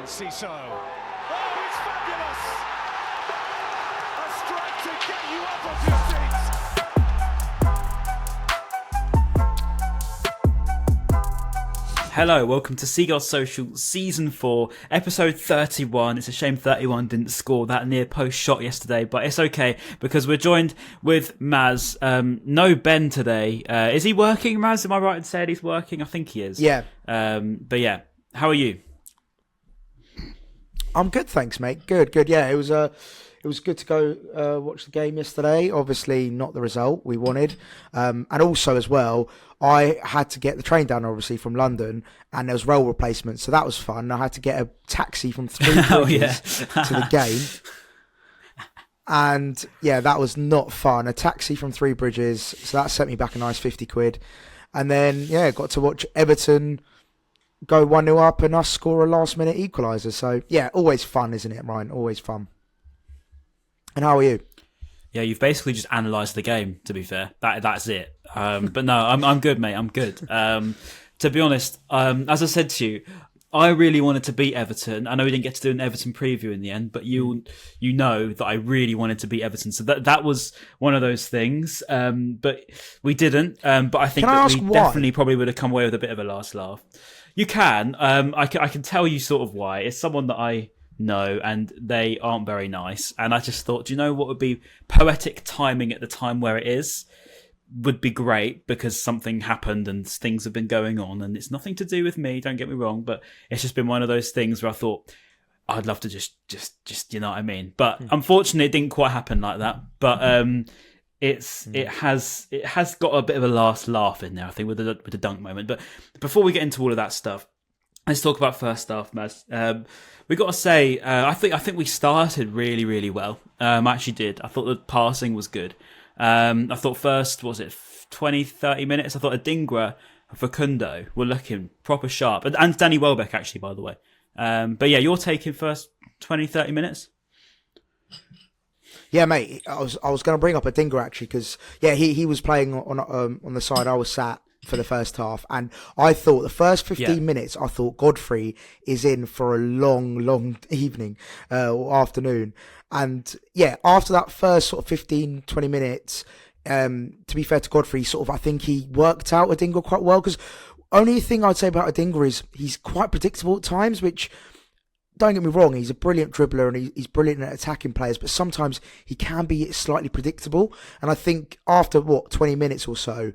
Enciso. Oh, it's fabulous! A strike to get you up off your seats. Hello, welcome to Seagulls Social Season 4, Episode 31. It's a shame 31 didn't score that near post shot yesterday, but it's okay because we're joined with Maz. No Ben today. Is he working, Maz? Am I right in saying he's working? I think he is. Yeah. But yeah, how are you? I'm good, thanks, mate. Good. Yeah, it was good to go watch the game yesterday. Obviously, not the result we wanted, and also as well, I had to get the train down, obviously from London, and there was rail replacement, so that was fun. I had to get a taxi from Three Bridges to the game, and yeah, that was not fun. A taxi from Three Bridges, so that sent me back a nice 50 quid, and then yeah, got to watch Everton go 1-0 up and us score a last-minute equalizer. So, yeah, always fun, isn't it, Ryan? Always fun. And how are you? Yeah, you've basically just analysed the game, to be fair. That's it. But no, I'm good, mate. I'm good. To be honest, as I said to you, I really wanted to beat Everton. I know we didn't get to do an Everton preview in the end, but you know that I really wanted to beat Everton. So that was one of those things. But we didn't. But I think that we definitely probably would have come away with a bit of a last laugh. You can. I can tell you sort of why. It's someone that I know, and they aren't very nice. And I just thought, do you know what would be poetic timing at the time where it is? Would be great because something happened and things have been going on, and it's nothing to do with me. Don't get me wrong, but it's just been one of those things where I thought I'd love to just you know what I mean. But unfortunately, it didn't quite happen like that. But it has got a bit of a last laugh in there, I think, with the dunk moment. But before we get into all of that stuff, let's talk about first half, Maz. We got to say, I think we started really, really well. I actually did. I thought the passing was good. I thought first, 20, 30 minutes, I thought Adingra and Facundo were looking proper sharp. And Danny Welbeck, actually, by the way. But yeah, you're taking first 20, 30 minutes? Yeah, mate. I was going to bring up Adingra actually because yeah, he was playing on the side I was sat for the first half, and I thought the first 15 minutes, I thought Godfrey is in for a long evening or afternoon, and yeah, after that first sort of 15, 20 minutes, to be fair to Godfrey, sort of I think he worked out Adingra quite well because only thing I'd say about Adingra is he's quite predictable at times, which. Don't get me wrong, he's a brilliant dribbler and he's brilliant at attacking players, but sometimes he can be slightly predictable. And I think after, 20 minutes or so,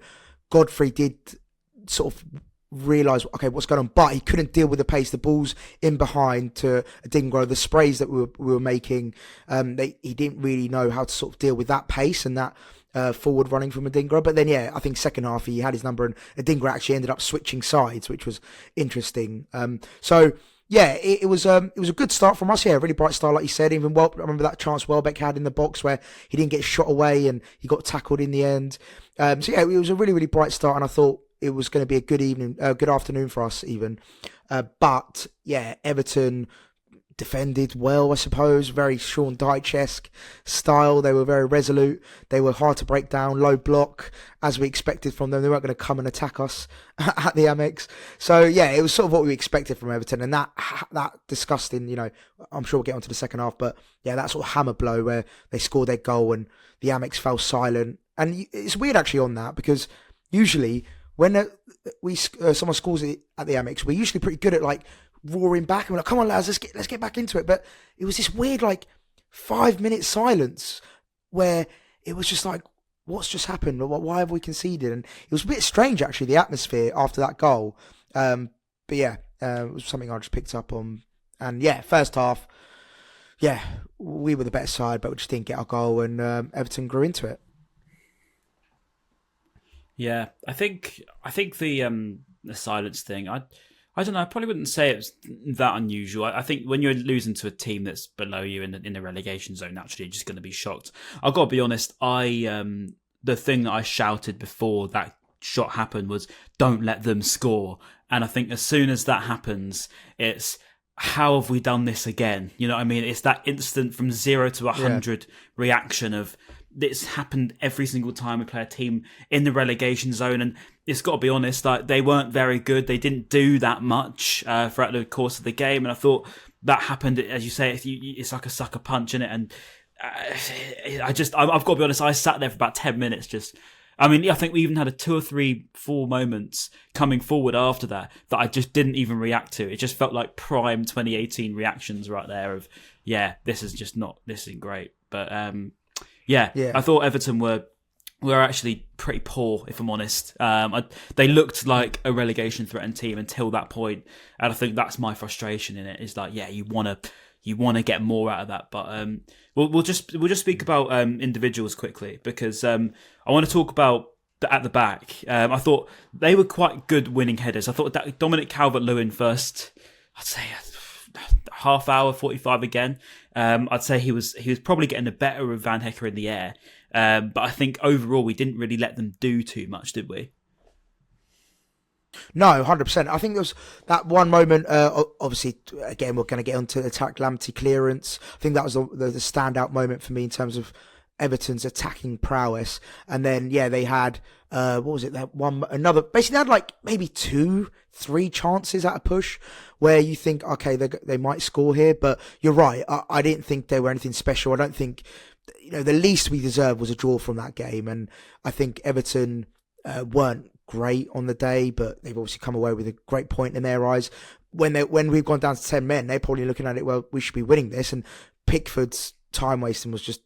Godfrey did sort of realise, okay, what's going on? But he couldn't deal with the pace. The ball's in behind to Adingra, the sprays that we were making, he didn't really know how to sort of deal with that pace and that forward running from Adingra. But then, yeah, I think second half he had his number and Adingra actually ended up switching sides, which was interesting. Yeah, it was a good start from us. Yeah, a really bright start, like you said. Even I remember that chance Welbeck had in the box where he didn't get shot away and he got tackled in the end. So yeah, it was a really, really bright start, and I thought it was going to be a good afternoon for us even. But yeah, Everton defended well, I suppose. Very Sean Dyche-esque style. They were very resolute. They were hard to break down, low block, as we expected from them. They weren't going to come and attack us at the Amex. So yeah, it was sort of what we expected from Everton, and that disgusting, I'm sure we'll get onto the second half, but yeah, that sort of hammer blow where they scored their goal and the Amex fell silent. And it's weird actually on that, because usually when someone scores it at the Amex, we're usually pretty good at like roaring back and we're like, come on lads, let's get back into it. But it was this weird 5-minute silence where it was just like, what's just happened? Why have we conceded? And it was a bit strange actually, the atmosphere after that goal. But yeah, it was something I just picked up on. And yeah, first half, yeah, we were the better side, but we just didn't get our goal, and Everton grew into it. Yeah, I think the silence thing, I don't know. I probably wouldn't say it's that unusual. I think when you're losing to a team that's below you in the relegation zone, naturally you're just going to be shocked. I've got to be honest. The thing that I shouted before that shot happened was, "Don't let them score." And I think as soon as that happens, it's, how have we done this again? You know what I mean? It's that instant from 0 to 100 reaction of, it's happened every single time we play a team in the relegation zone, and it's got to be honest, like they weren't very good. They didn't do that much throughout the course of the game, and I thought that happened, as you say, it's like a sucker punch in it. And I've got to be honest, I sat there for about 10 minutes just. I mean, I think we even had 2 or 3, 4 moments coming forward after that I just didn't even react to. It just felt like prime 2018 reactions right there of, this isn't great. But I thought Everton were actually pretty poor, if I'm honest. They looked like a relegation threatened team until that point, and I think that's my frustration in it. Is like, you want to get more out of that, but we'll just speak about individuals quickly, because I want to talk about at the back. I thought they were quite good winning headers. I thought that Dominic Calvert-Lewin first, I'd say half hour 45 again. I'd say he was probably getting the better of Van Hecker in the air. But I think overall we didn't really let them do too much, did we? No, 100%. I think there was that one moment, obviously, again, we're going to get onto the Tariq Lamptey clearance. I think that was the standout moment for me in terms of Everton's attacking prowess. And then, they had, what was it, basically they had like maybe 2-3 chances at a push where you think, okay, they might score here. But you're right, I didn't think they were anything special. I don't think, the least we deserved was a draw from that game. And I think Everton weren't great on the day, but they've obviously come away with a great point in their eyes. When we've gone down to 10 men, they're probably looking at it, well, we should be winning this. And Pickford's time wasting was just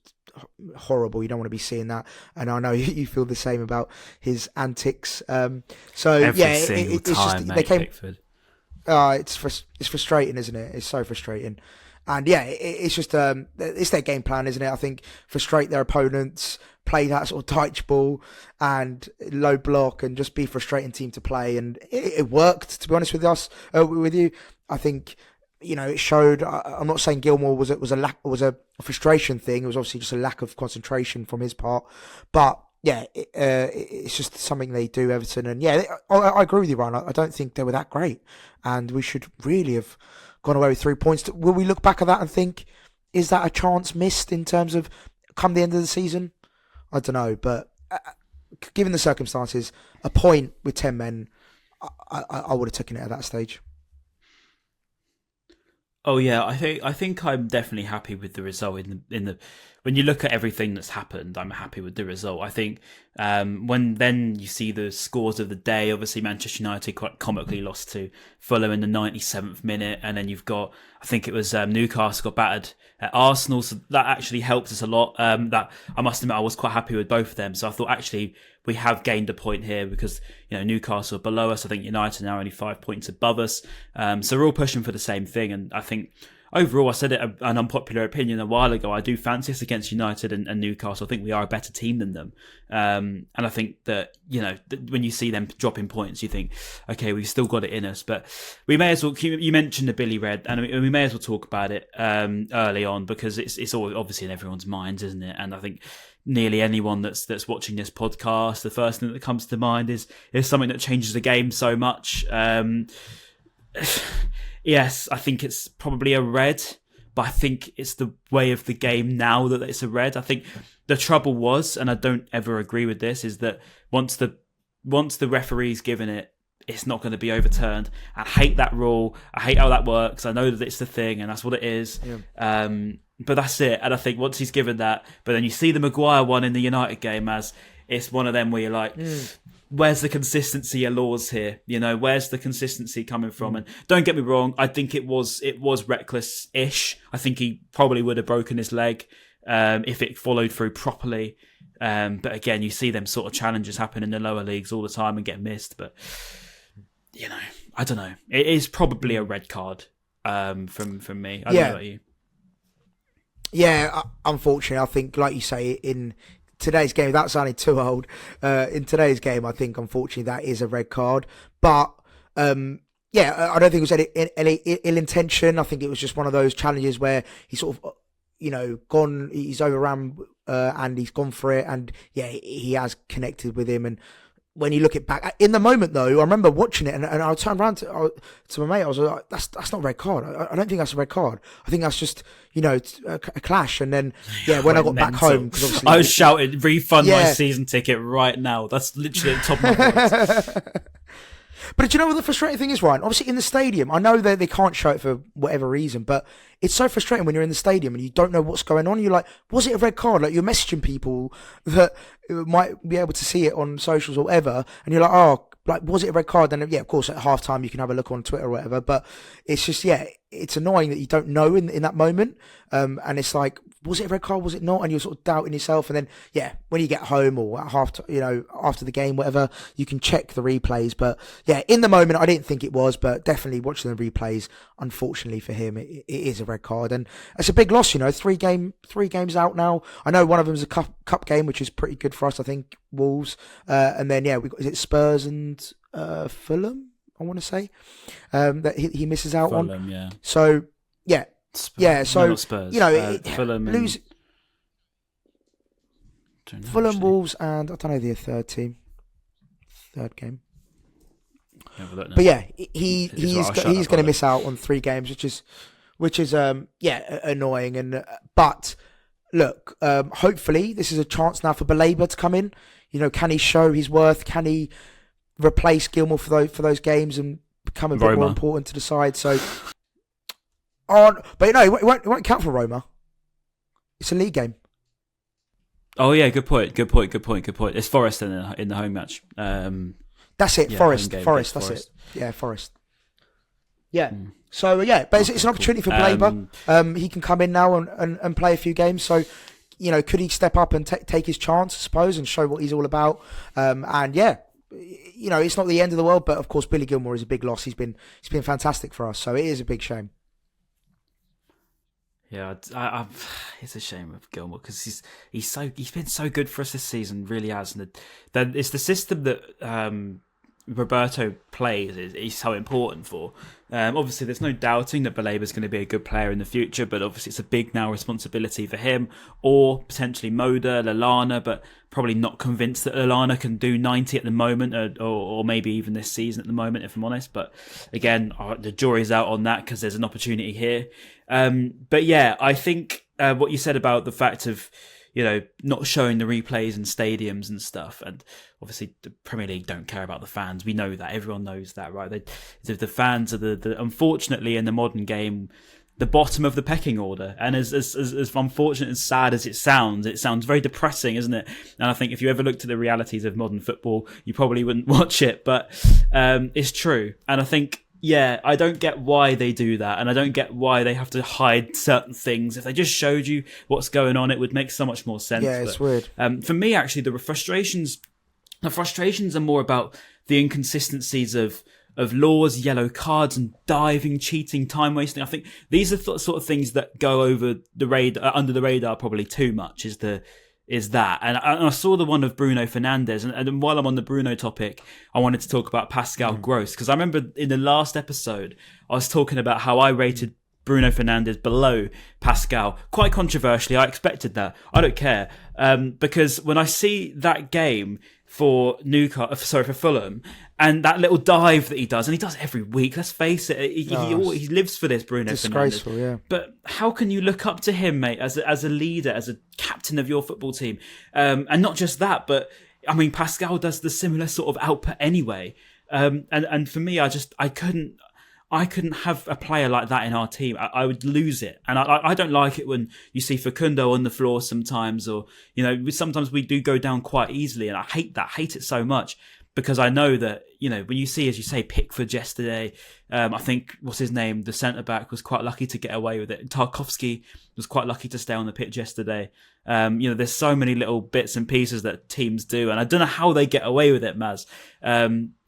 horrible. You don't want to be seeing that. And I know you feel the same about his antics. It's just they came. Pickford. It's frustrating, isn't it? It's so frustrating. And it's just it's their game plan, isn't it? I think frustrate their opponents, play that sort of tight ball and low block, and just be a frustrating team to play. And it worked, to be honest with you. I think it showed. I'm not saying Gilmour was a frustration thing. It was obviously just a lack of concentration from his part. But it's just something they do, Everton. And I agree with you, Ryan. I don't think they were that great, and we should really have gone away with 3 points. Will we look back at that and think, is that a chance missed in terms of come the end of the season? I don't know, but given the circumstances, a point with 10 men, I would have taken it at that stage. Oh yeah, I think I'm definitely happy with the result. In the when you look at everything that's happened, I'm happy with the result. I think when then you see the scores of the day, obviously Manchester United quite comically lost to Fulham in the 97th minute, and then you've got, I think it was Newcastle got battered at Arsenal, so that actually helped us a lot. That I must admit I was quite happy with both of them. So I thought actually we have gained a point here, because Newcastle are below us. I think United are now only 5 points above us. So we're all pushing for the same thing, and I think overall, I said it an unpopular opinion a while ago. I do fancy us against United and Newcastle. I think we are a better team than them. And I think that, when you see them dropping points, you think, okay, we've still got it in us. But we may as well, you mentioned the Billy Red, and we may as well talk about it early on, because it's all obviously in everyone's minds, isn't it? And I think nearly anyone that's watching this podcast, the first thing that comes to mind is something that changes the game so much. Yes, I think it's probably a red, but I think it's the way of the game now that it's a red. I think the trouble was, and I don't ever agree with this, is that once the referee's given it, it's not going to be overturned. I hate that rule. I hate how that works. I know that it's the thing, and that's what it is. Yeah. But that's it. And I think once he's given that, but then you see the Maguire one in the United game, as it's one of them where you're like, where's the consistency of laws here? Where's the consistency coming from? And don't get me wrong, I think it was reckless-ish. I think he probably would have broken his leg if it followed through properly. But again, you see them sort of challenges happen in the lower leagues all the time and get missed. But, I don't know. It is probably a red card from me. I don't know about you. Yeah, unfortunately, I think, like you say, in today's game, without sounding too old, in today's game, I think, unfortunately, that is a red card. But, I don't think it was any ill intention. I think it was just one of those challenges where he sort of, gone, he's overran and he's gone for it. And, he has connected with him. And when you look it back in the moment, though, I remember watching it and I turned around to my mate. I was like, "That's not a red card. I don't think that's a red card. I think that's just a clash." And then when I got back home, because obviously I was shouting, "Refund my season ticket right now!" That's literally at the top of my voice. But do you know what the frustrating thing is, Ryan? Obviously, in the stadium, I know that they can't show it for whatever reason, but it's so frustrating when you're in the stadium and you don't know what's going on. You're like, was it a red card? Like, you're messaging people that might be able to see it on socials or whatever, and you're like, oh, like, was it a red card? Then, of course, at halftime you can have a look on Twitter or whatever, but it's just, it's annoying that you don't know in that moment, and it's like, was it a red card? Was it not? And you're sort of doubting yourself. And then, when you get home or at after the game, whatever, you can check the replays. But in the moment, I didn't think it was, but definitely watching the replays, unfortunately for him, it is a red card. And it's a big loss, 3 games out now. I know one of them is a cup game, which is pretty good for us, I think, Wolves. And then, we got, is it Spurs and Fulham, I want to say, that he misses out Fulham, on. yeah. So, Spurs. So, not Spurs. Fulham lose Fulham, Wolves, and I don't know the third game. But he's going to miss out on 3 games, which is annoying. And but look, hopefully this is a chance now for Baleba to come in. Can he show his worth? Can he replace Gilmour for those games and become a bit more important to the side? So. But it won't count for Roma. It's a league game. Oh yeah, good point. It's Forest in the home match. That's it, Forest. That's it. Yeah, Forest. Yeah. So but it's an opportunity for Baleba. He can come in now and play a few games. So could he step up and take his chance, I suppose, and show what he's all about? It's not the end of the world, but of course Billy Gilmour is a big loss. He's been fantastic for us, so it is a big shame. Yeah, it's a shame with Gilmour because he's been so good for us this season, really has. And it's the system that Roberto plays is so important for. Obviously, there's no doubting that Baleba's going to be a good player in the future, but obviously it's a big now responsibility for him or potentially Moda, Lallana, but probably not convinced that Lallana can do 90 at the moment or maybe even this season at the moment, if I'm honest. But again, the jury's out on that because there's an opportunity here. But I think what you said about the fact of not showing the replays in stadiums and stuff, and obviously the Premier League don't care about the fans. We know that, everyone knows that, right? The fans are the unfortunately in the modern game the bottom of the pecking order, and as unfortunate and sad as it sounds very depressing, isn't it? And I think if you ever looked at the realities of modern football, you probably wouldn't watch it, but it's true. And I think I don't get why they do that, and I don't get why they have to hide certain things. If they just showed you what's going on, it would make so much more sense. Yeah, it's weird. For me, actually, the frustrations are more about the inconsistencies of laws, yellow cards, and diving, cheating, time wasting. I think these are the sort of things that go over the radar, under the radar, probably too much. Is that, and I saw the one of Bruno Fernandes, and while I'm on the Bruno topic, I wanted to talk about Pascal Gross, because I remember in the last episode I was talking about how I rated Bruno Fernandes below Pascal, quite controversially. I expected that. I don't care, because when I see that game for Fulham, and that little dive that he does, and he does every week. Let's face it, he lives for this, Bruno disgraceful, Fernandes. Yeah. But how can you look up to him, mate, as a leader, as a captain of your football team? And not just that, but I mean, Pascal does the similar sort of output anyway. And for me, I couldn't have a player like that in our team. I would lose it. And I don't like it when you see Facundo on the floor sometimes, or, sometimes we do go down quite easily. And I hate it so much, because I know that, when you see, as you say, Pickford yesterday, I think, what's his name? The centre-back was quite lucky to get away with it. Tarkowski was quite lucky to stay on the pitch yesterday. There's so many little bits and pieces that teams do, and I don't know how they get away with it, Maz.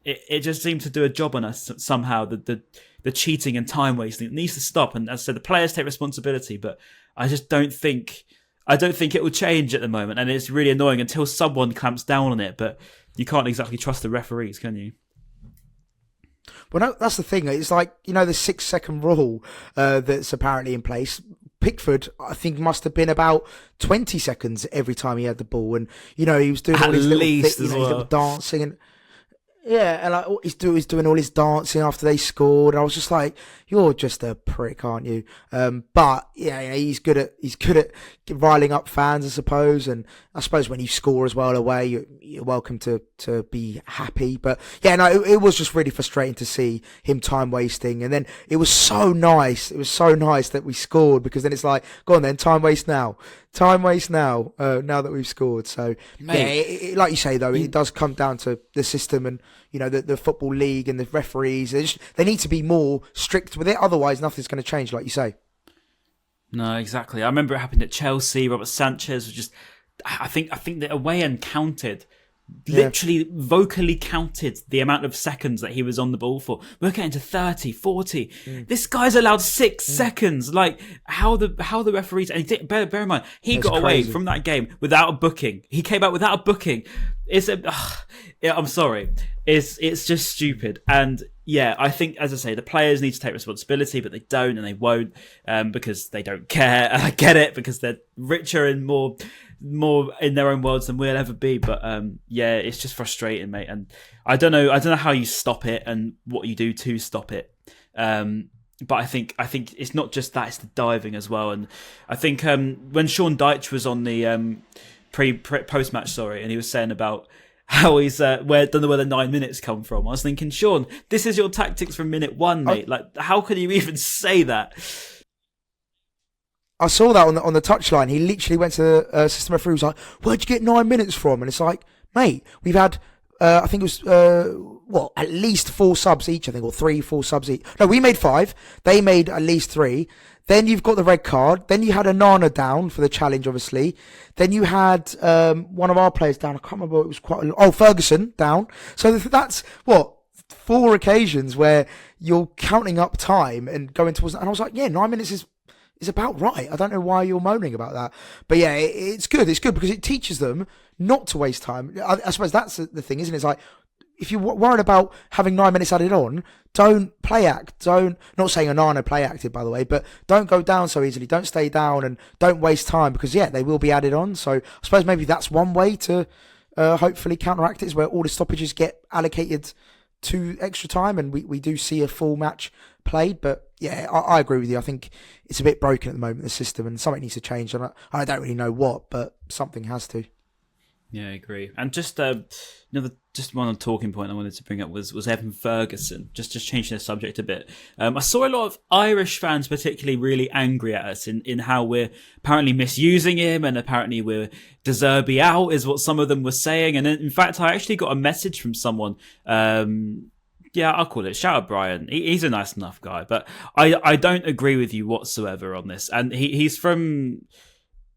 It just seems to do a job on us somehow. The cheating and time wasting, it needs to stop. And as I said, the players take responsibility, but I just don't think it will change at the moment. And it's really annoying until someone clamps down on it. But you can't exactly trust the referees, can you? Well, no, that's the thing. It's like, the 6-second rule that's apparently in place. Pickford, I think, must have been about 20 seconds every time he had the ball. And, he was doing all his little dancing. And Yeah, and like he's doing all his dancing after they scored. I was just like, you're just a prick, aren't you? But yeah, he's good at riling up fans, I suppose. And I suppose when you score as well away, you're welcome to be happy. But yeah, no, it was just really frustrating to see him time wasting. And then it was so nice. It was so nice that we scored, because then it's like, go on then, time waste now. Now that we've scored. So Mate, yeah, like you say though, it does come down to the system and the football league and the referees. They need to be more strict with it. Otherwise, nothing's going to change, like you say. No, exactly. I remember it happened at Chelsea. Robert Sanchez was just. I think the away end counted. Literally vocally counted the amount of seconds that he was on the ball for. We're getting to 30, 40. This guy's allowed 6 seconds. Like, how the referees... And bear in mind, he got away from that game without a booking. He came out without a booking. I'm sorry. It's just stupid. And yeah, I think, as I say, the players need to take responsibility, but they don't and they won't, because they don't care. And I get it, because they're richer and more in their own worlds than we'll ever be. But yeah, it's just frustrating, mate. And I don't know how you stop it and what you do to stop it. But I think it's not just that; it's the diving as well. And I think when Sean Dyche was on the post match, and he was saying about how he's don't know where the 9 minutes come from. I was thinking, Sean, this is your tactics from minute 1, mate. Like, how can you even say that? I saw that on the touchline. He literally went to the assistant referee. He was like, "Where'd you get 9 minutes from?" And it's like, mate, we've had I think it was at least 4 subs each. I think, or 3-4 subs each. No, we made 5. They made at least 3. Then you've got the red card. Then you had Onana down for the challenge, obviously. Then you had one of our players down. I can't remember. It was Ferguson down. So that's 4 occasions where you're counting up time and going towards. And I was like, yeah, 9 minutes is about right. I don't know why you're moaning about that. But yeah, it's good. It's good because it teaches them not to waste time. I suppose that's the thing, isn't it? It's like, if you're worried about having 9 minutes added on, don't play act. Not saying Onana play acted, by the way, but don't go down so easily. Don't stay down and don't waste time, because yeah, they will be added on. So I suppose maybe that's one way to hopefully counteract it, is where all the stoppages get allocated to extra time and we do see a full match played. But yeah, I agree with you. I think it's a bit broken at the moment, the system, and something needs to change. And I don't really know what, but something has to. Yeah, I agree. And just just one talking point I wanted to bring up was Evan Ferguson. Just changing the subject a bit. I saw a lot of Irish fans particularly really angry at us in how we're apparently misusing him, and apparently we're De Zerbi out is what some of them were saying. And in fact, I actually got a message from someone. Yeah, I'll call it. Shout out Brian. He's a nice enough guy, but I don't agree with you whatsoever on this. And he's from.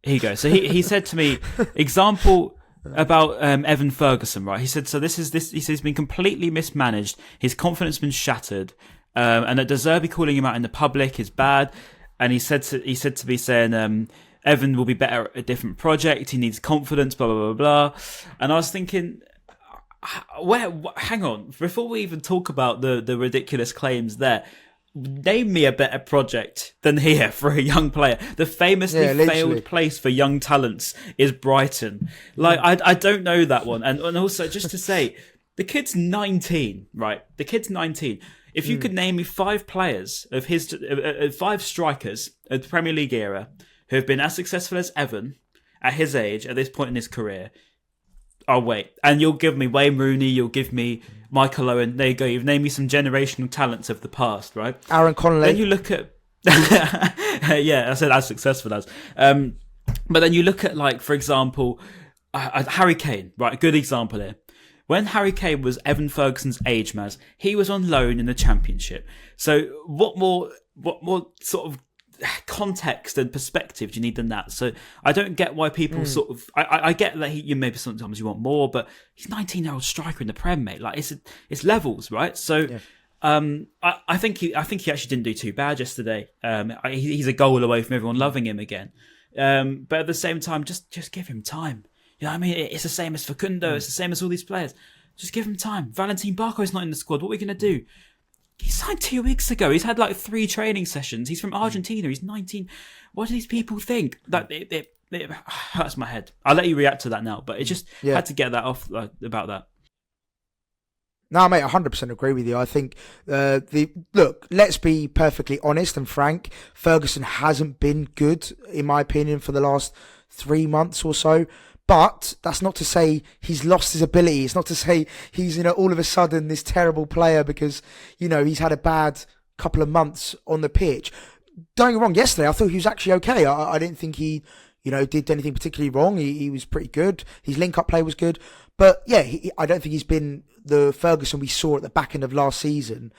Here you go. So he said to me, example about Evan Ferguson, right? He said, so this. He says he's been completely mismanaged. His confidence been shattered, and that De Zerbi calling him out in the public is bad. And he said to me saying, Evan will be better at a different project. He needs confidence. Blah blah blah blah. And I was thinking, hang on, before we even talk about the ridiculous claims there, name me a better project than here for a young player. The famously failed place for young talents is Brighton. Like, I don't know that one. And also, just to say, the kid's 19, right? The kid's 19. If you could name me 5 players of his, 5 strikers of the Premier League era who have been as successful as Evan at his age, at this point in his career, oh, wait. And you'll give me Wayne Rooney, you'll give me Michael Owen. There you go. You've named me some generational talents of the past, right? Aaron Connolly. Then you look at... yeah, I said as successful as. But then you look at, like, for example, Harry Kane, right? Good example here. When Harry Kane was Evan Ferguson's age, Maz, he was on loan in the Championship. So what more sort of context and perspective do you need than that? So I don't get why people sort of. I get that you maybe sometimes you want more, but he's 19-year-old striker in the Prem, mate. Like it's levels, right? So I think he actually didn't do too bad yesterday. He's a goal away from everyone loving him again. But at the same time, just give him time. You know what I mean? It's the same as Facundo. It's the same as all these players. Just give him time. Valentin Barco's not in the squad. What are we going to do? He signed 2 weeks ago. He's had like 3 training sessions. He's from Argentina. He's 19. What do these people think? That it hurts my head. I'll let you react to that now, but it just had to get that off about that. No, mate, 100% agree with you. I think look, let's be perfectly honest and frank. Ferguson hasn't been good, in my opinion, for the last 3 months or so. But that's not to say he's lost his ability. It's not to say he's, all of a sudden this terrible player because, he's had a bad couple of months on the pitch. Don't get me wrong, yesterday I thought he was actually okay. I didn't think he, did anything particularly wrong. He was pretty good. His link-up play was good. But yeah, I don't think he's been the Ferguson we saw at the back end of last season.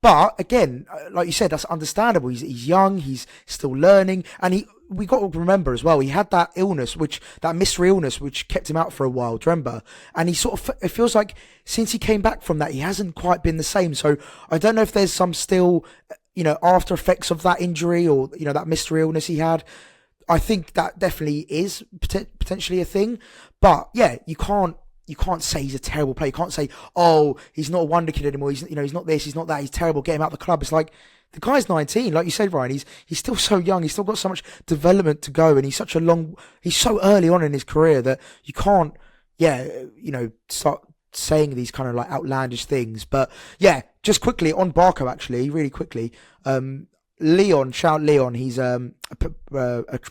But again, like you said, that's understandable. He's young, he's still learning, and we got to remember as well, he had that illness, that mystery illness, which kept him out for a while. Do you remember? And it feels like since he came back from that, he hasn't quite been the same. So I don't know if there's some still, after effects of that injury or that mystery illness he had. I think that definitely is potentially a thing. But yeah, you can't say he's a terrible player. You can't say, oh, he's not a wonder kid anymore. He's not this, he's not that. He's terrible. Get him out of the club. It's like the guy's 19, like you said, Ryan. He's still so young. He's still got so much development to go, and he's so early on in his career that you can't, start saying these kind of like outlandish things. But yeah, just quickly on Barco, actually, really quickly. Leon, shout Leon. He's a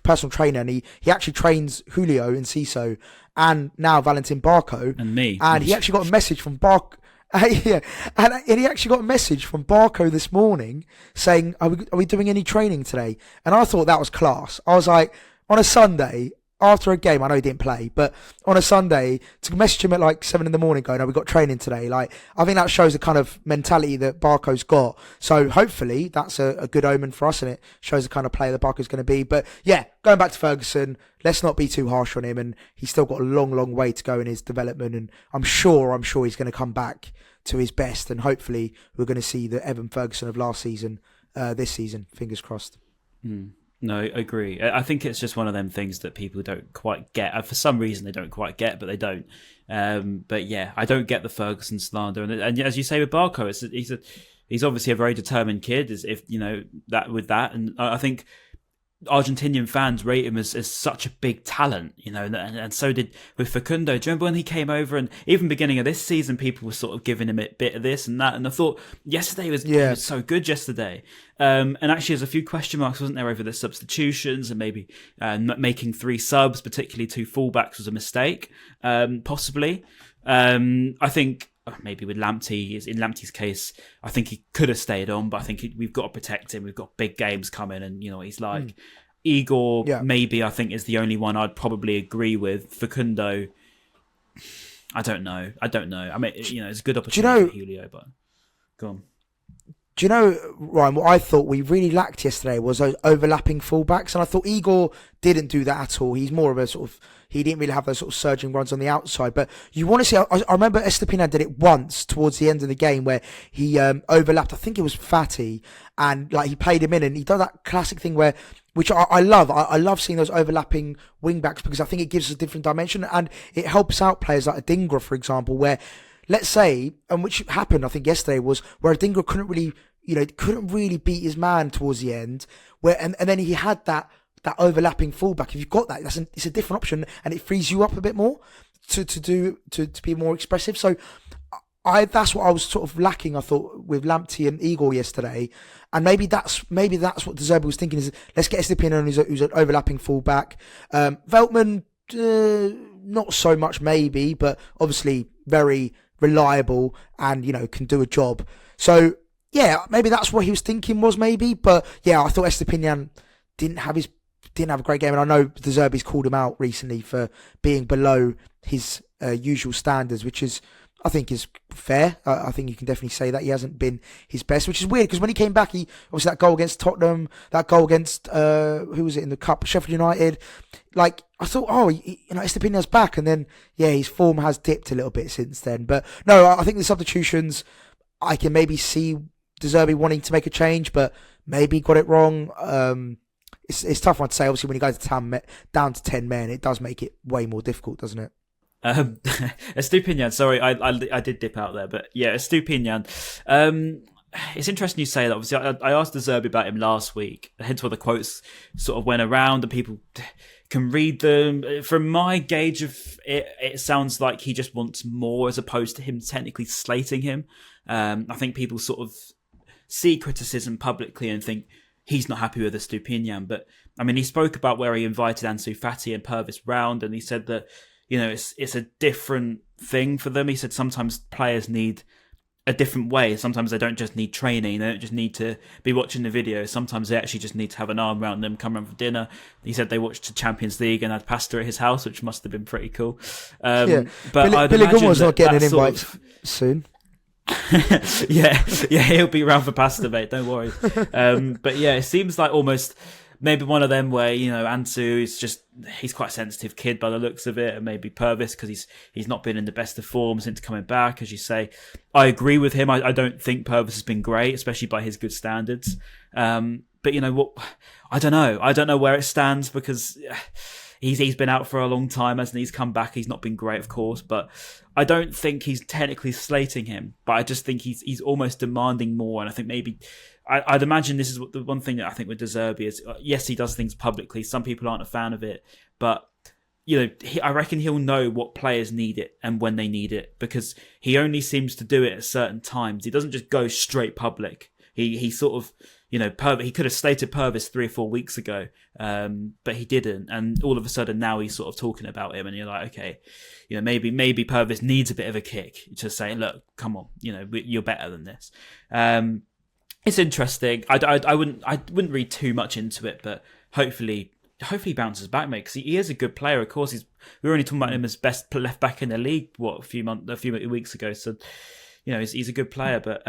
personal trainer, and he actually trains Julio Enciso and now Valentin Barco and me. And he actually got a message from Barco. Yeah, and he actually got a message from Barco this morning saying, "Are we doing any training today?" And I thought that was class. I was like, on a Sunday after a game, I know he didn't play, but on a Sunday to message him at like 7 a.m. going, "Oh, we got training today." Like, I think that shows the kind of mentality that Barco's got. So hopefully that's a good omen for us, and it shows the kind of player that Barco's going to be. But yeah, going back to Ferguson, let's not be too harsh on him, and he's still got a long way to go in his development. And I'm sure he's going to come back to his best, and hopefully we're going to see the Evan Ferguson of last season this season. Fingers crossed. No, I agree. I think it's just one of them things that people don't quite get. For some reason, they don't quite get, but they don't. But yeah, I don't get the Ferguson slander. And as you say with Barco, he's obviously a very determined kid. And I think Argentinian fans rate him as such a big talent, and so did with Facundo. Do you remember when he came over, and even beginning of this season, people were sort of giving him a bit of this and that, and I thought yesterday was so good yesterday. And actually there's a few question marks, wasn't there, over the substitutions and maybe making 3 subs, particularly 2 fullbacks, was a mistake, possibly. I think maybe with Lamptey, in Lamptey's case, I think he could have stayed on, but I think we've got to protect him. We've got big games coming, and he's like Igor. Yeah. Maybe I think is the only one I'd probably agree with. Facundo, I don't know. I mean, it's a good opportunity for Julio, but go on. Do you know, Ryan, what I thought we really lacked yesterday was those overlapping fullbacks, and I thought Igor didn't do that at all. He's more of a sort of, he didn't really have those sort of surging runs on the outside, but you want to see, I remember Estupiñán did it once towards the end of the game where he overlapped, I think it was Fatty, and like he played him in, and he done that classic thing which I love. I love seeing those overlapping wing backs because I think it gives us a different dimension, and it helps out players like Adingra, for example, where, let's say, and which happened, I think, yesterday, was where Adingra couldn't really beat his man towards the end, where and then he had that overlapping fullback. If you've got that, it's a different option, and it frees you up a bit more to be more expressive. So that's what I was sort of lacking, I thought, with Lamptey and Igor yesterday, and maybe that's what De Zerbi was thinking, is let's get Estupiñán who's an overlapping fullback. Veltman, not so much maybe, but obviously very reliable and can do a job. So yeah, maybe that's what he was thinking was maybe. But yeah, I thought Estupiñán didn't have a great game, and I know De Zerbi's called him out recently for being below his usual standards, which is, I think, is fair. I think you can definitely say that he hasn't been his best, which is weird because when he came back, he obviously that goal against Tottenham, that goal against who was it in the Cup, Sheffield United. Like, I thought, Estupiñán's back, and then his form has dipped a little bit since then. But no, I think the substitutions, I can maybe see De Zerbi wanting to make a change, but maybe got it wrong. It's a tough one to say. Obviously, when you go down to 10 men, it does make it way more difficult, doesn't it? Estupiñán, sorry, I did dip out there, but yeah, Estupiñán. It's interesting you say that. Obviously, I asked De Zerbi about him last week, hence why the quotes sort of went around, and people can read them. From my gauge of it, it sounds like he just wants more as opposed to him technically slating him. I think people sort of see criticism publicly and think he's not happy with Estupiñán. But I mean, he spoke about where he invited Ansu Fati and Purvis round, and he said that, you know, it's a different thing for them. He said sometimes players need a different way. Sometimes they don't just need training. They don't just need to be watching the video. Sometimes they actually just need to have an arm around them, come around for dinner. He said they watched the Champions League and had pasta at his house, which must have been pretty cool. But Billy Gilmour's not getting an invite soon. yeah, he'll be around for pasta, mate. Don't worry. But yeah, it seems like almost maybe one of them where, you know, Ansu is just, he's quite a sensitive kid by the looks of it, and maybe Purvis because he's not been in the best of form since coming back, as you say. I agree with him. I don't think Purvis has been great, especially by his good standards. But you know what? I don't know where it stands because he's been out for a long time, hasn't he? He's come back. He's not been great, of course, but I don't think he's technically slating him. But I just think he's almost demanding more, and I think maybe I'd imagine this is what the one thing that I think with De Zerbi is, yes, he does things publicly. Some people aren't a fan of it, but you know, I reckon he'll know what players need it and when they need it, because he only seems to do it at certain times. He doesn't just go straight public. He sort of, you know, he could have slated Purvis 3 or 4 weeks ago, but he didn't. And all of a sudden now he's sort of talking about him, and you're like, okay, you know, maybe Purvis needs a bit of a kick to say, look, come on, you know, you're better than this. It's interesting. I wouldn't read too much into it, but hopefully he bounces back, mate, because he is a good player. Of course, we were only talking about him as best left back in the league a few weeks ago. So, you know, he's a good player. But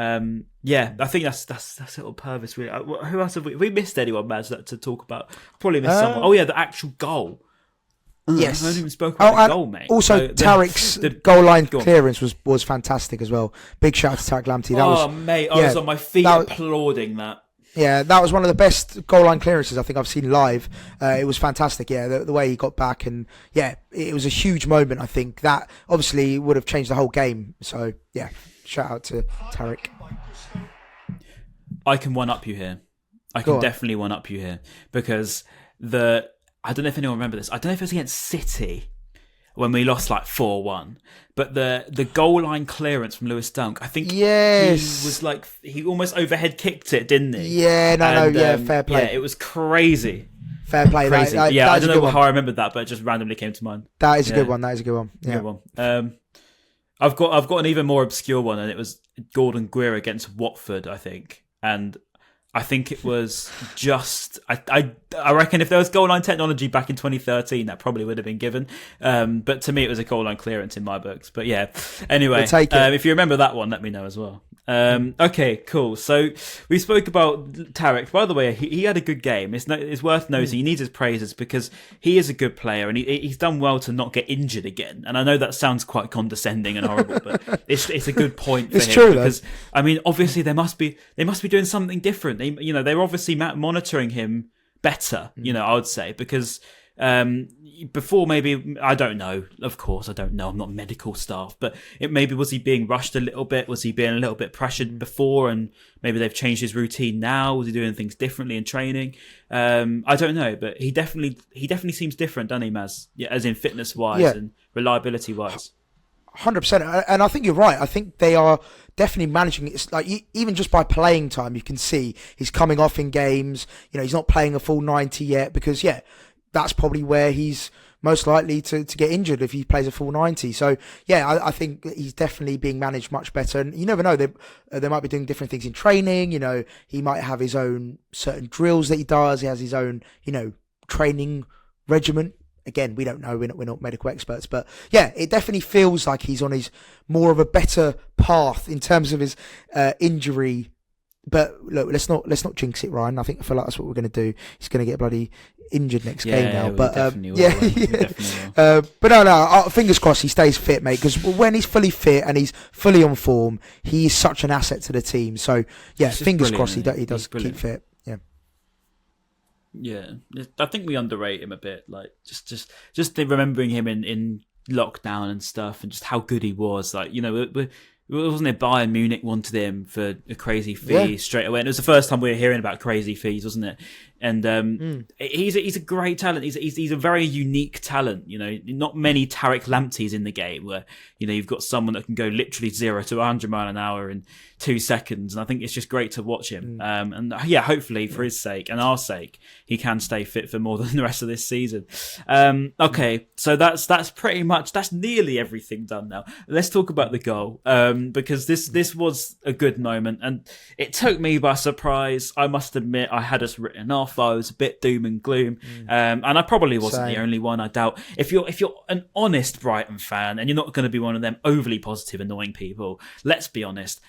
yeah, I think that's little Purvis. Really, who else have we missed? Anyone, Maz, to talk about? Probably missed someone. Oh yeah, the actual goal. Yes, I haven't even spoken about the goal, mate. Also, Tariq's goal line clearance was fantastic as well. Big shout out to Tariq Lamptey. Mate, I was on my feet applauding that. Yeah, that was one of the best goal line clearances I think I've seen live. It was fantastic. Yeah, the way he got back, and yeah, it was a huge moment. I think that obviously would have changed the whole game. So yeah, shout out to Tariq. I can one up you here. I can definitely one up you here, because I don't know if anyone remember this. I don't know if it was against City when we lost like 4-1, but the goal line clearance from Lewis Dunk, I think he was like, he almost overhead kicked it, didn't he? Yeah, fair play. Yeah, it was crazy. Fair play. Crazy. I don't know how I remembered that, but it just randomly came to mind. That is a good one. That is a good one. Yeah. Good one. I've got an even more obscure one, and it was Gordon Greer against Watford, I think. And I think it was just, I reckon if there was goal line technology back in 2013, that probably would have been given. But to me, it was a goal line clearance in my books. But yeah, anyway, if you remember that one, let me know as well. Okay, cool. So we spoke about Tariq. By the way, he had a good game. It's worth noting he needs his praises because he is a good player, and he's done well to not get injured again. And I know that sounds quite condescending and horrible, but it's a good point for him. True, because I mean, obviously they must be doing something different. They're obviously monitoring him better. I would say, because before, maybe, I don't know, of course I don't know, I'm not medical staff, but was he being rushed a little bit? Was he being a little bit pressured before, and maybe they've changed his routine now? Was he doing things differently in training? I don't know, but he definitely seems different, doesn't he, Maz? Yeah, as in fitness wise and reliability wise. 100%, and I think you're right. I think they are definitely managing it. It's like, even just by playing time, you can see he's coming off in games. He's not playing a full 90 yet, because that's probably where he's most likely to get injured if he plays a full 90. So I think he's definitely being managed much better. And you never know, they might be doing different things in training. He might have his own certain drills that he does. He has his own training regimen. Again, we don't know. We're not medical experts, but it definitely feels like he's on his more of a better path in terms of his injury. But look, let's not jinx it, Ryan. I feel like that's what we're going to do. He's going to get bloody injured next game now. But but no, fingers crossed he stays fit, mate. Because when he's fully fit and he's fully on form, he is such an asset to the team. So fingers crossed he does keep fit. Yeah, I think we underrate him a bit. Like just remembering him in lockdown and stuff, and just how good he was. Like, wasn't it Bayern Munich wanted him for a crazy fee straight away? And it was the first time we were hearing about crazy fees, wasn't it? And he's a great talent. He's a very unique talent. Not many Tariq Lampteys in the game where you've got someone that can go literally 0 to 100 mile an hour in 2 seconds. And I think it's just great to watch him. Hopefully for his sake and our sake, he can stay fit for more than the rest of this season. Okay, so that's nearly everything done now. Let's talk about the goal because this was a good moment and it took me by surprise. I must admit, I had us written off. I was a bit doom and gloom, and I probably wasn't the only one. I doubt if you're an honest Brighton fan and you're not going to be one of them overly positive, annoying people. Let's be honest.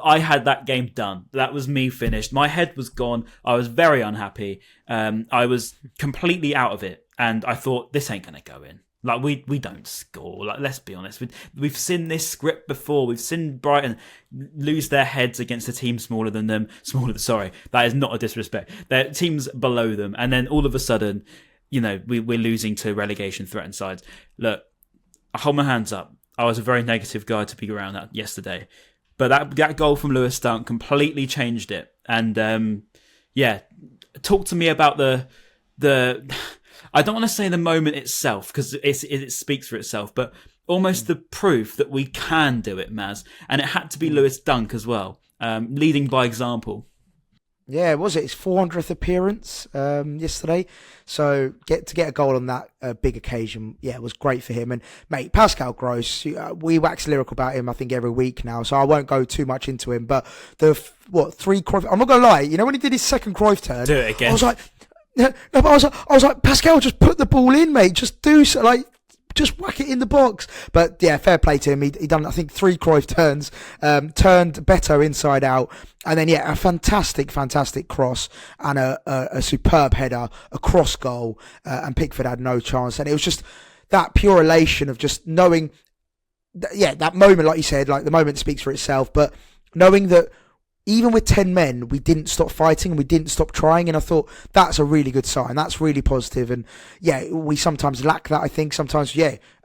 I had that game done. That was me finished. My head was gone. I was very unhappy. I was completely out of it, and I thought this ain't going to go in. Like we don't score. Like let's be honest. We've seen this script before. We've seen Brighton lose their heads against a team smaller than them. Sorry, that is not a disrespect. They're teams below them, and then all of a sudden, we're losing to relegation threatened sides. Look, I hold my hands up. I was a very negative guy to be around that yesterday, but that goal from Lewis Dunk completely changed it. And talk to me about the. I don't want to say the moment itself because it speaks for itself, but almost the proof that we can do it, Maz. And it had to be Lewis Dunk as well, leading by example. Yeah, was it his 400th appearance yesterday? So to get a goal on that big occasion, it was great for him. And mate, Pascal Gross, we wax lyrical about him, I think, every week now. So I won't go too much into him. But three Cruyff? I'm not gonna lie. When he did his second Cruyff turn, do it again. I was like. No, but I was like, Pascal, just put the ball in, mate. Just do so, just whack it in the box. But yeah, fair play to him. He done, I think, 3 Cruyff turns, turned better inside out, and then a fantastic cross and a superb header, a cross goal, and Pickford had no chance. And it was just that pure elation of just knowing, that moment, like you said, like the moment speaks for itself. But knowing that. Even with 10 men, we didn't stop fighting and we didn't stop trying. And I thought that's a really good sign. That's really positive. And we sometimes lack that. I think sometimes,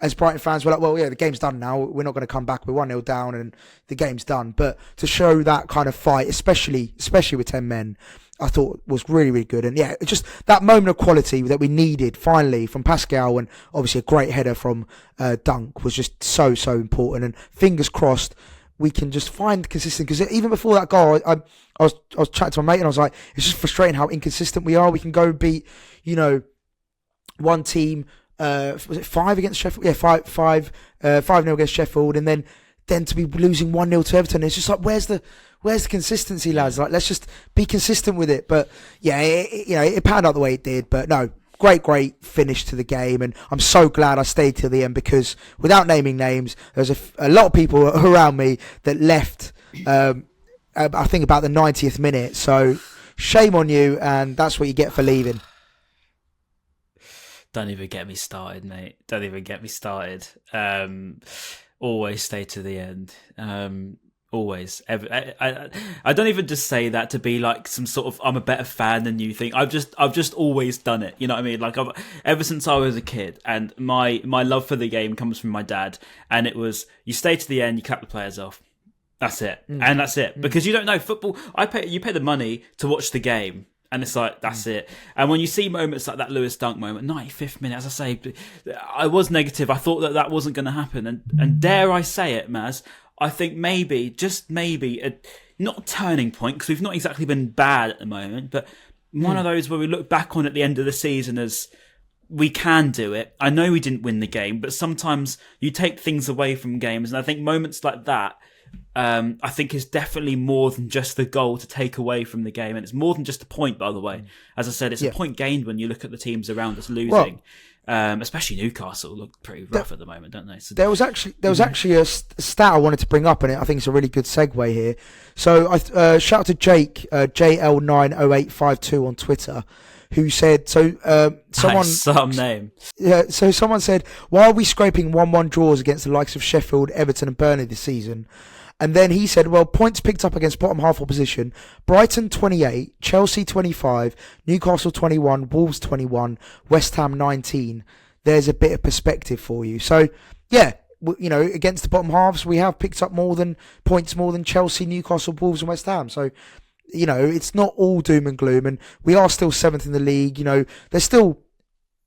as Brighton fans, we're like, the game's done now. We're not going to come back. We're 1-0 down and the game's done. But to show that kind of fight, especially with 10 men, I thought was really, really good. And just that moment of quality that we needed finally from Pascal and obviously a great header from Dunk was just so important. And fingers crossed, we can just find consistent, because even before that goal, I was chatting to my mate and I was like, it's just frustrating how inconsistent we are. We can go beat, one team, was it 5 against Sheffield? Yeah, 5-0 against Sheffield, and then to be losing 1-0 to Everton. It's just like, where's the consistency, lads? Like, let's just be consistent with it. But it panned out the way it did. But no. Great finish to the game, and I'm so glad I stayed till the end, because without naming names, there's a lot of people around me that left, I think about the 90th minute, so shame on you, and that's what you get for leaving. Don't even get me started, mate. Don't even get me started. Always stay to the end. Always. I don't even just say that to be like some sort of I'm a better fan than you thing. I've just always done it. You know what I mean? Like ever since I was a kid, and my love for the game comes from my dad. And it was, you stay to the end, you cut the players off. That's it, and that's it. Because you don't know football. You pay the money to watch the game. And it's like, that's it. And when you see moments like that Lewis Dunk moment, 95th minute, as I say, I was negative. I thought that wasn't going to happen. And dare I say it, Maz, I think maybe, just maybe, not a turning point, because we've not exactly been bad at the moment, but one of those where we look back on at the end of the season as we can do it. I know we didn't win the game, but sometimes you take things away from games. And I think moments like that, I think is definitely more than just the goal to take away from the game. And it's more than just a point, by the way. As I said, it's a point gained when you look at the teams around us losing. Especially Newcastle look pretty rough at the moment, don't they? So, there was actually a stat I wanted to bring up, and I think it's a really good segue here. So I shout out to Jake, JL90852 on Twitter, who said, some name. Yeah, so someone said, why are we scraping 1-1 draws against the likes of Sheffield, Everton and Burnley this season? And then he said, well, points picked up against bottom half opposition: Brighton 28, Chelsea 25, Newcastle 21, Wolves 21, West Ham 19. There's a bit of perspective for you. So, against the bottom halves, we have picked up more than Chelsea, Newcastle, Wolves and West Ham. So, you know, it's not all doom and gloom, and we are still 7th in the league. You know, there's still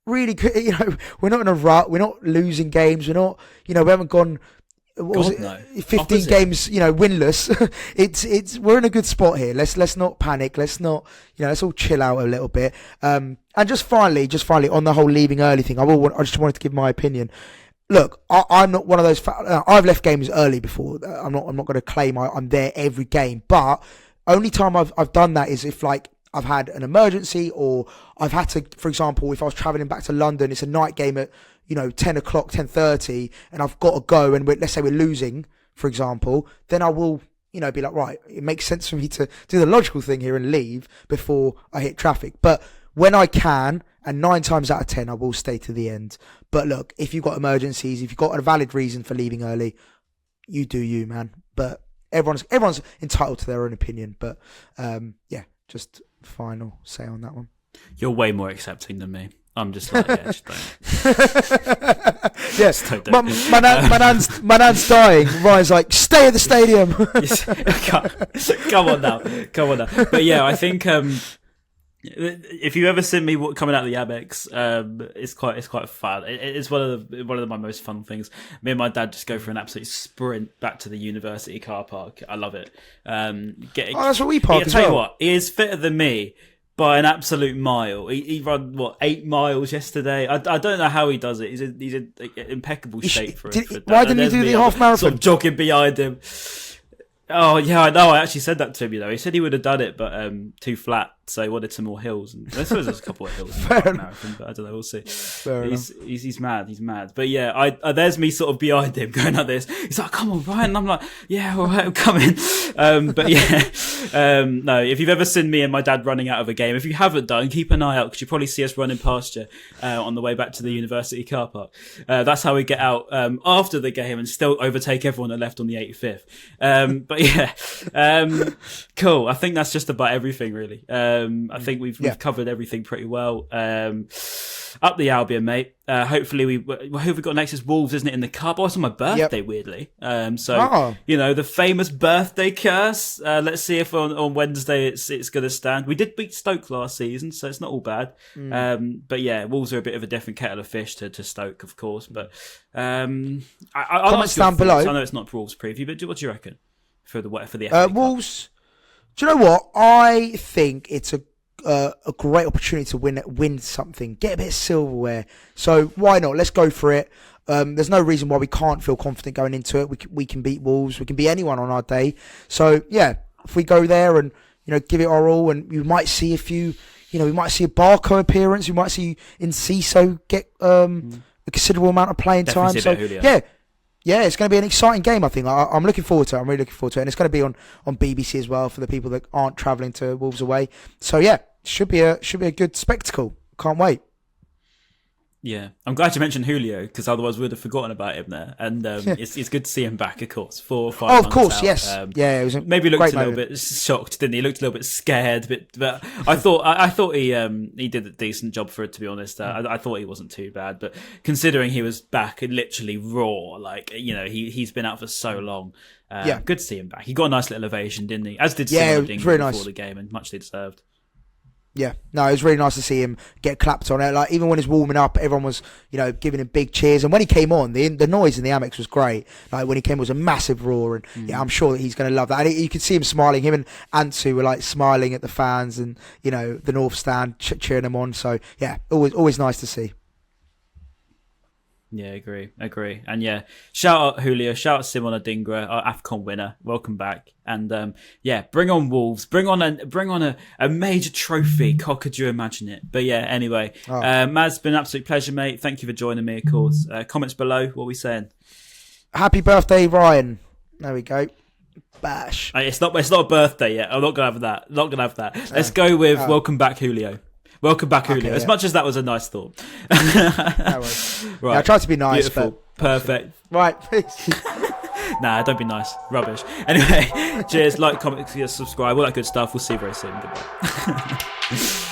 really good, you know, we're not in a rut, we're not losing games, we're not, you know, we haven't gone, what was it, no. 15 Opposite. games, you know, winless. it's we're in a good spot here. Let's not panic. Let's not, you know, let's all chill out a little bit. And just finally on the whole leaving early thing, I just wanted to give my opinion. Look, I'm not one of those. I've left games early before. I'm not going to claim I'm there every game, but only time I've done that is if like I've had an emergency, or I've had to, for example, if I was travelling back to London, it's a night game at, you know, 10 o'clock, 10:30, and I've got to go, and let's say we're losing, for example, then I will, you know, be like, right, it makes sense for me to do the logical thing here and leave before I hit traffic. But when I can, and 9 times out of 10, I will stay to the end. But look, if you've got emergencies, if you've got a valid reason for leaving early, you do you, man. But everyone's entitled to their own opinion. But yeah, just final say on that one. You're way more accepting than me. I'm just like, yeah, just don't. Yes, Don't. my nan's dying. Ryan's like, stay at the stadium. Come on now. But yeah, I think if you ever seen me coming out of the Amex, it's quite fun. It's one of my most fun things. Me and my dad just go for an absolute sprint back to the university car park. I love it. That's what we park as well. Tell you what, he is fitter than me by an absolute mile. He ran 8 miles yesterday. I don't know how he does it. He's in impeccable shape for it. Why didn't he do the half marathon? Sort of jogging behind him. Oh yeah, I know. I actually said that to him. You know, he said he would have done it, but too flat. So he wanted some more hills. And I suppose there's a couple of hills in the marathon, but I don't know. We'll see. He's mad. He's mad. But yeah, there's me sort of behind him going like this. He's like, "Come on, Brian." And I'm like, "Yeah, all right, I'm coming." But yeah, no. If you've ever seen me and my dad running out of a game, if you haven't done, keep an eye out because you probably see us running past you on the way back to the university car park. That's how we get out after the game and still overtake everyone that left on the 85th. But yeah, cool. I think that's just about everything, really. I think we've covered everything pretty well. Up the Albion, mate. Hopefully, who have we got next? Is Wolves, isn't it, in the cup? Oh, it's on my birthday, weirdly. You know, the famous birthday curse. Let's see if on Wednesday it's going to stand. We did beat Stoke last season, so it's not all bad. But yeah, Wolves are a bit of a different kettle of fish to Stoke, of course. But comments down below. I know it's not Wolves preview, but what do you reckon for the FA Cup? Wolves? Do you know what? I think it's a great opportunity to win something, get a bit of silverware. So why not? Let's go for it. There's no reason why we can't feel confident going into it. We can beat Wolves. We can beat anyone on our day. So yeah, if we go there and, you know, give it our all, and you might see a few, you know, we might see a Barco appearance. We might see Enciso get a considerable amount of playing time. So yeah, it's going to be an exciting game, I think. I'm looking forward to it. I'm really looking forward to it. And it's going to be on BBC as well for the people that aren't travelling to Wolves away. So, yeah, should be a good spectacle. Can't wait. Yeah, I'm glad you mentioned Julio because otherwise we'd have forgotten about him there. And it's good to see him back, of course. 4 or 5 months of course, out. Yes. It was maybe looked a little bit shocked, didn't he? He looked a little bit scared, but I thought he did a decent job for it. To be honest, I thought he wasn't too bad. But considering he was back and literally raw, like, you know, he's been out for so long. Good to see him back. He got a nice little ovation, didn't he? As did Simon Dingle before the game, and muchly deserved. Yeah, no, it was really nice to see him get clapped on it. Like, even when he was warming up, everyone was, you know, giving him big cheers. And when he came on, the noise in the Amex was great. Like, when he came, it was a massive roar. And yeah, I'm sure that he's going to love that. And you could see him smiling. Him and Ansu were like smiling at the fans and, you know, the North Stand cheering them on. So yeah, always nice to see. Yeah, agree. And yeah, shout out Julio, shout out Simon Adingra, our AFCON winner. Welcome back. And yeah, bring on Wolves. Bring on a major trophy. God, could you imagine it? But yeah, anyway. Maz, it's been an absolute pleasure, mate. Thank you for joining me, of course. Comments below, what are we saying? Happy birthday, Ryan. There we go. Bash. It's not a birthday yet. I'm not gonna have that. Let's go with welcome back, Julio. Welcome back, Julio. As much as that was a nice thought. That was. Right. Yeah, I tried to be nice. Beautiful. But perfect. Right. Nah, don't be nice. Rubbish. Anyway, cheers. Like, comment, subscribe, all that good stuff. We'll see you very soon. Goodbye.